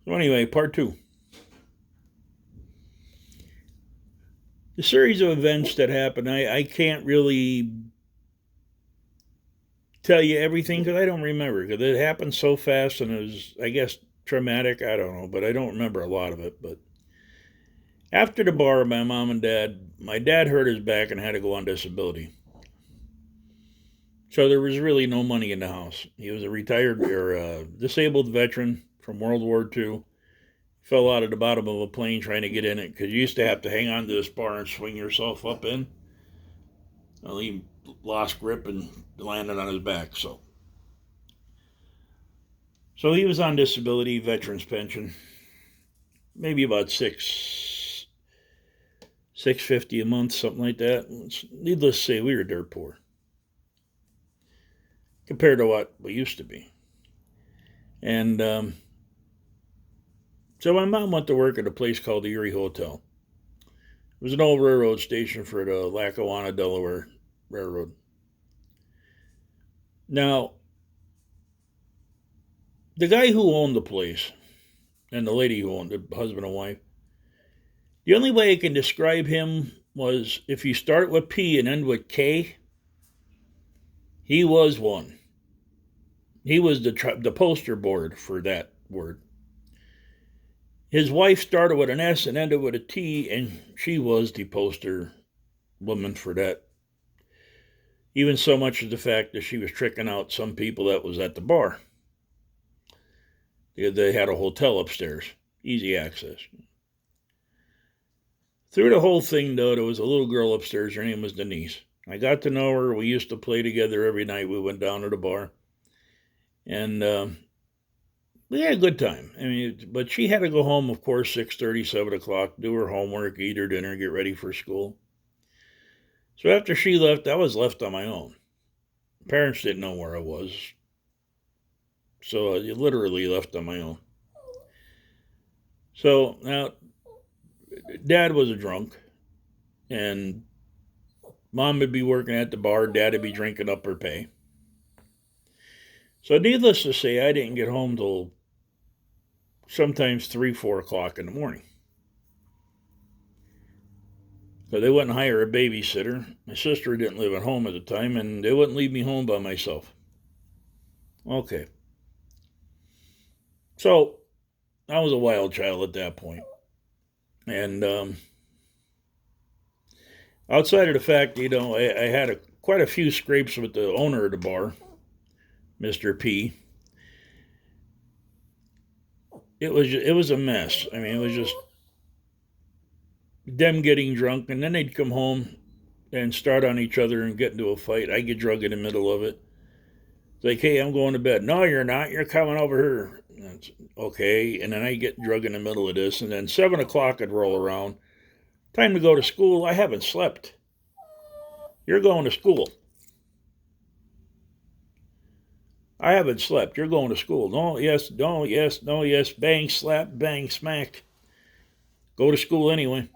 So anyway, part two. The series of events that happened, I can't really tell you everything because I don't remember. Because it happened so fast and it was, I guess, traumatic. I don't know, but I don't remember a lot of it. But after the bar, my dad hurt his back and had to go on disability. So there was really no money in the house. He was a retired or disabled veteran from World War II. Fell out of the bottom of a plane trying to get in it because you used to have to hang on to this bar and swing yourself up in. Well, he lost grip and landed on his back. So he was on disability, veterans pension, maybe about $650 a month, something like that. Needless to say, we were dirt poor compared to what we used to be. And so my mom went to work at a place called the Erie Hotel. It was an old railroad station for the Lackawanna, Delaware Railroad. Now, the guy who owned the place and the lady who owned it, husband and wife, the only way I can describe him was if you start with P and end with K, he was one. He was the poster board for that word. His wife started with an S and ended with a T, and she was the poster woman for that. Even so much as the fact that she was tricking out some people that was at the bar. They had a hotel upstairs, easy access. Through the whole thing, though, there was a little girl upstairs. Her name was Denise. I got to know her. We used to play together every night. We went down to the bar. And we had a good time. I mean, but she had to go home, of course, 6:30, 7 o'clock, do her homework, eat her dinner, get ready for school. So after she left, I was left on my own. Parents didn't know where I was. So I literally left on my own. So now, Dad was a drunk, and Mom would be working at the bar, Dad would be drinking up her pay. So needless to say, I didn't get home till sometimes 3, 4 o'clock in the morning. So they wouldn't hire a babysitter. My sister didn't live at home at the time, and they wouldn't leave me home by myself. Okay. So I was a wild child at that point. And outside of the fact, I had quite a few scrapes with the owner of the bar, Mr. P. It was a mess. I mean, it was just them getting drunk, and then they'd come home and start on each other and get into a fight. I get drunk in the middle of it. It's like, hey, I'm going to bed. No, you're not. You're coming over here. That's okay. And then I get drunk in the middle of this, and then 7 o'clock would roll around. Time to go to school. I haven't slept. You're going to school. I haven't slept. You're going to school. No, yes, no, yes, no, yes. Bang, slap, bang, smack. Go to school anyway.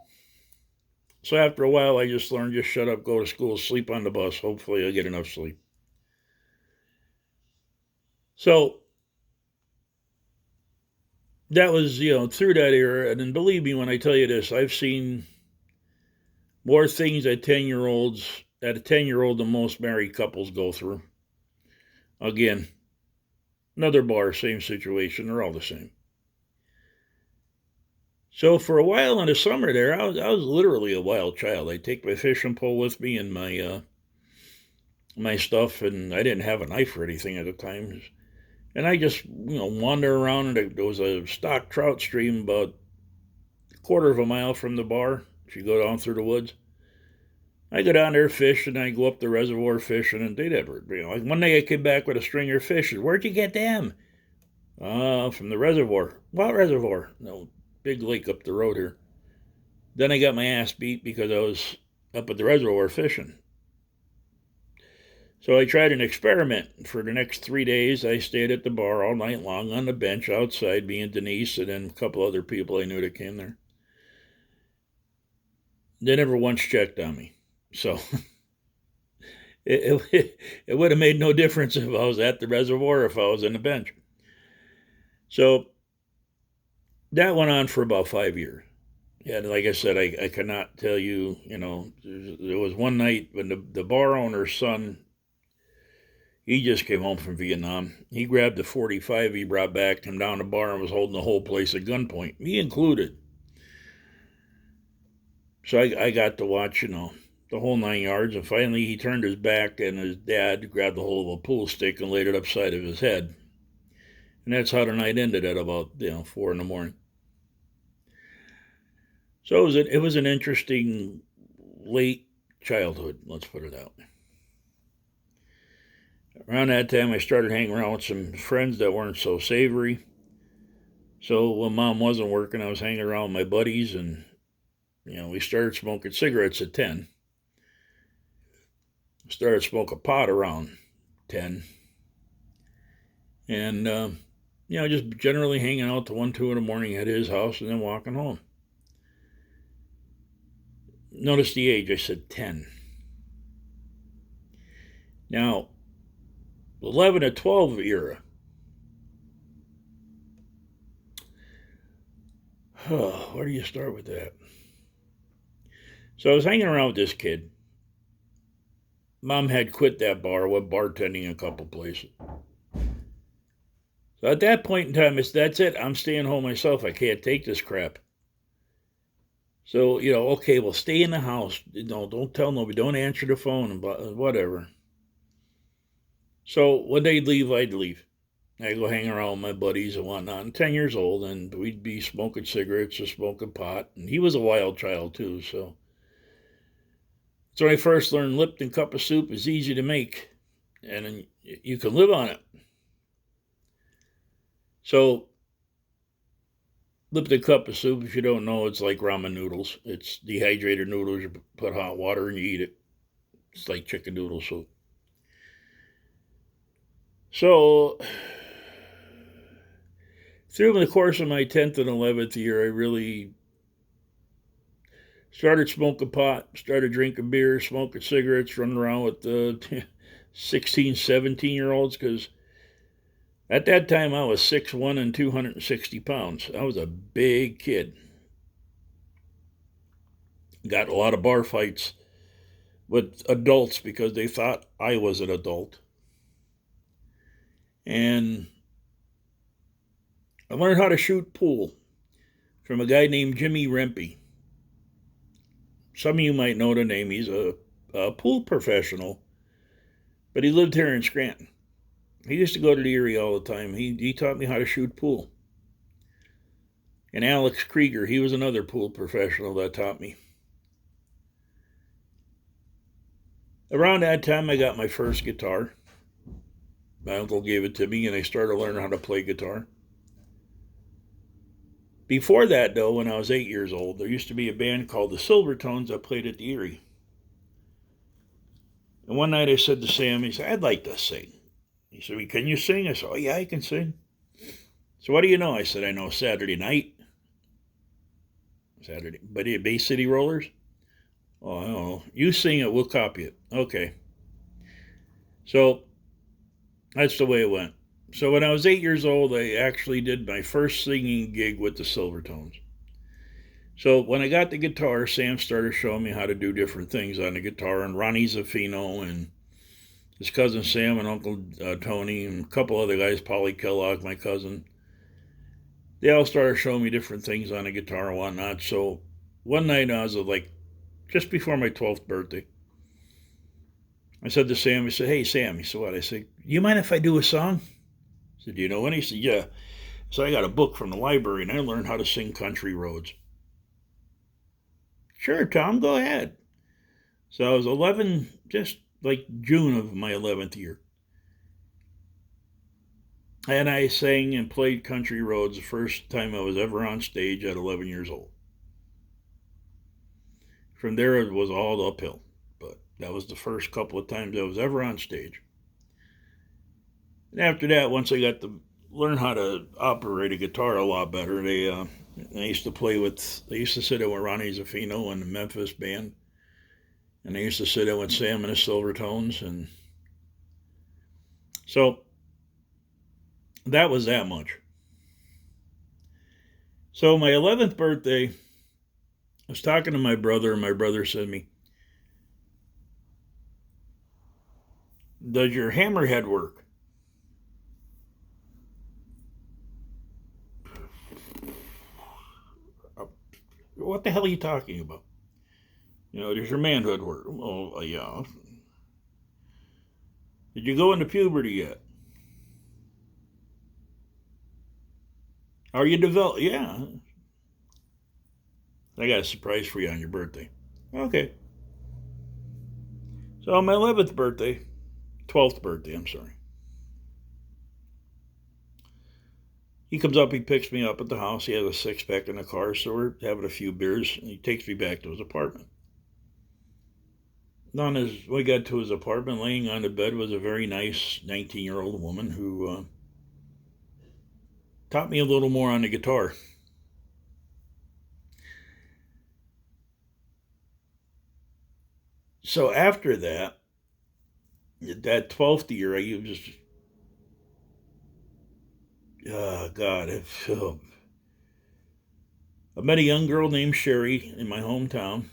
So after a while, I just learned, just shut up, go to school, sleep on the bus. Hopefully I get enough sleep. So that was, through that era. And then believe me when I tell you this, I've seen more things that a 10-year-old than most married couples go through. Again, another bar, same situation. They're all the same. So for a while in the summer there, I was literally a wild child. I'd take my fishing pole with me and my stuff, and I didn't have a knife or anything at the time. And I just, wander around, and there was a stock trout stream about a quarter of a mile from the bar. If you go down through the woods, I go down there fish, and I go up the reservoir fishing, and they never, like one day I came back with a stringer of fish. Where'd you get them? From the reservoir. What reservoir? No, big lake up the road here. Then I got my ass beat because I was up at the reservoir fishing. So I tried an experiment. For the next 3 days, I stayed at the bar all night long on the bench outside, me and Denise, and then a couple other people I knew that came there. They never once checked on me. So it would have made no difference if I was at the reservoir or if I was on the bench. So That went on for about 5 years. Yeah, like I said, I cannot tell you, there was one night when the bar owner's son, he just came home from Vietnam. He grabbed the 45 he brought back, came down the bar, and was holding the whole place at gunpoint, me included. So I got to watch, the whole 9 yards. And finally, he turned his back, and his dad grabbed the whole of a pool stick and laid it upside of his head. And that's how the night ended at about 4 in the morning. So it was an interesting late childhood. Let's put it that way. Around that time, I started hanging around with some friends that weren't so savory. So when Mom wasn't working, I was hanging around with my buddies, and we started smoking cigarettes at 10. Started smoking pot around 10. And, just generally hanging out to 1, 2 in the morning at his house and then walking home. Notice the age, I said 10. Now, 11 to 12 era. Where do you start with that? So I was hanging around with this kid. Mom had quit that bar, went bartending a couple places. So at that point in time, that's it. I'm staying home myself. I can't take this crap. So, okay, well, stay in the house. Don't tell nobody. Don't answer the phone and whatever. So when they'd leave, I'd leave. I'd go hang around with my buddies and whatnot. I'm 10 years old, and we'd be smoking cigarettes or smoking pot. And he was a wild child, too, so. So when I first learned Lipton cup of soup is easy to make, and you can live on it. So Lipton cup of soup, if you don't know, it's like ramen noodles. It's dehydrated noodles. You put hot water and you eat it. It's like chicken noodle soup. So through the course of my 10th and 11th year, I really started smoking pot, started drinking beer, smoking cigarettes, running around with the 16, 17-year-olds, because at that time I was 6'1" and 260 pounds. I was a big kid. Got a lot of bar fights with adults because they thought I was an adult. And I learned how to shoot pool from a guy named Jimmy Rempe. Some of you might know the name. He's a pool professional, but he lived here in Scranton. He used to go to the Erie all the time. He taught me how to shoot pool. And Alex Krieger, he was another pool professional that taught me. Around that time, I got my first guitar. My uncle gave it to me, and I started learning how to play guitar. Before that, though, when I was 8 years old, there used to be a band called the Silvertones that played at the Erie. And one night I said to Sam, he said, I'd like to sing. He said, can you sing? I said, oh, yeah, I can sing. So what do you know? I said, I know Saturday Night. But Bay City Rollers? Oh, I don't know. You sing it, we'll copy it. Okay. So that's the way it went. So when I was 8 years old, I actually did my first singing gig with the Silvertones. So when I got the guitar, Sam started showing me how to do different things on the guitar, and Ronnie Zaffino and his cousin Sam and Uncle Tony and a couple other guys, Polly Kellogg, my cousin, they all started showing me different things on the guitar and whatnot. So one night I was like just before my 12th birthday, I said to Sam, I said, hey, Sam. He said, what? I said, you mind if I do a song? I said, do you know any? He said, yeah. So I got a book from the library, and I learned how to sing Country Roads. Sure, Tom, go ahead. So I was 11, just like June of my 11th year. And I sang and played Country Roads the first time I was ever on stage at 11 years old. From there, it was all uphill. But that was the first couple of times I was ever on stage. And after that, once I got to learn how to operate a guitar a lot better, I used to sit in with Ronnie Zaffino and the Memphis band. And I used to sit in with Sam and the Silvertones. And so that was that much. So my 11th birthday, I was talking to my brother, and my brother said to me, "Does your hammerhead work?" What the hell are you talking about? Does your manhood work? Oh, yeah. Did you go into puberty yet? Are you developed? Yeah. I got a surprise for you on your birthday. Okay. So on my 11th birthday, 12th birthday, I'm sorry. He comes up, he picks me up at the house. He has a six pack in the car, so we're having a few beers, and he takes me back to his apartment. When we got to his apartment, laying on the bed was a very nice 19-year-old woman who taught me a little more on the guitar. So after that 12th year, I just, oh God, I met a young girl named Sherry in my hometown.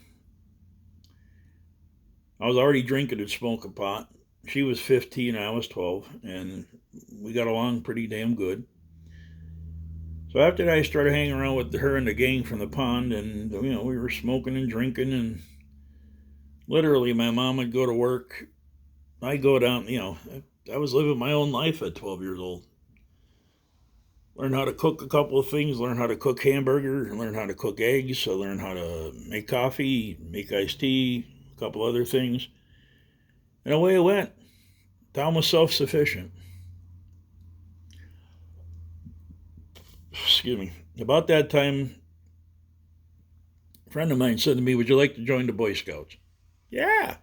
I was already drinking and smoking pot. She was 15, I was 12, and we got along pretty damn good. So after that, I started hanging around with her and the gang from the pond, and we were smoking and drinking, and literally, my mom would go to work. I'd go down. I was living my own life at 12 years old. Learn how to cook a couple of things. Learn how to cook hamburger. Learn how to cook eggs. I learned how to make coffee, make iced tea, a couple other things, and away it went. Tom was self-sufficient. Excuse me. About that time, a friend of mine said to me, "Would you like to join the Boy Scouts?" Yeah.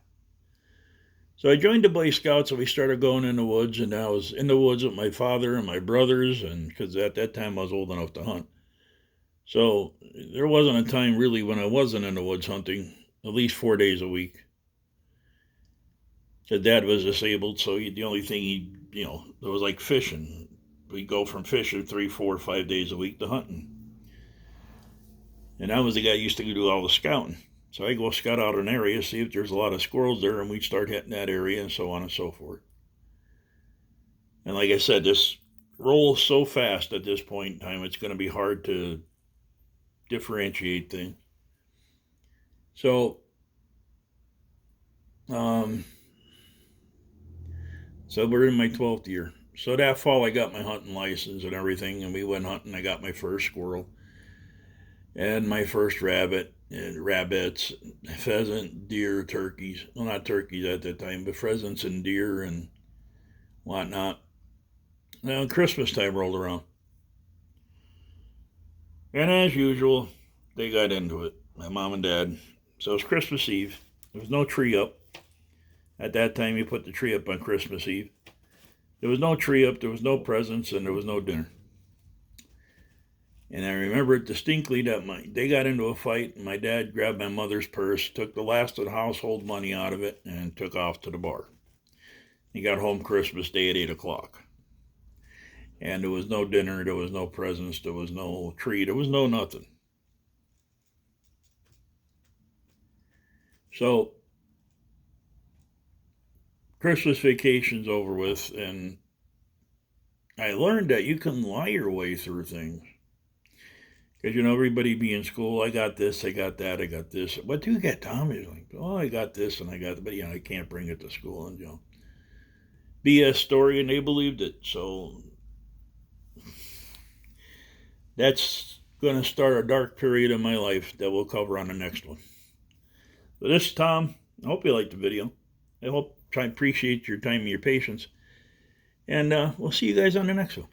So I joined the Boy Scouts, and we started going in the woods, and I was in the woods with my father and my brothers, and because at that time I was old enough to hunt. So there wasn't a time really when I wasn't in the woods hunting, at least 4 days a week. His dad was disabled, so the only thing it was like fishing. We'd go from fishing 3, 4, 5 days a week to hunting. And I was the guy who used to do all the scouting. So I go scout out an area, see if there's a lot of squirrels there, and we'd start hitting that area, and so on and so forth. And like I said, this rolls so fast at this point in time, it's going to be hard to differentiate things. So, um, so we're in my 12th year. So that fall, I got my hunting license and everything, and we went hunting. I got my first squirrel and my first rabbit, and rabbits, pheasant, deer, turkeys. Well, not turkeys at that time, but pheasants and deer and whatnot. Now, Christmas time rolled around. And as usual, they got into it, my mom and dad. So it was Christmas Eve. There was no tree up. At that time, you put the tree up on Christmas Eve. There was no tree up, there was no presents, and there was no dinner. And I remember it distinctly that they got into a fight, and my dad grabbed my mother's purse, took the last of the household money out of it, and took off to the bar. He got home Christmas Day at 8 o'clock. And there was no dinner, there was no presents, there was no tree, there was no nothing. So, Christmas vacation's over with, and I learned that you can lie your way through things. Because, everybody be in school, I got this, I got that, I got this. What do you get, Tom? He's like, oh, I got this and I got that, but, I can't bring it to school. And, BS story, and they believed it. So that's going to start a dark period in my life that we'll cover on the next one. So this is Tom. I hope you liked the video. I appreciate your time and your patience. And we'll see you guys on the next one.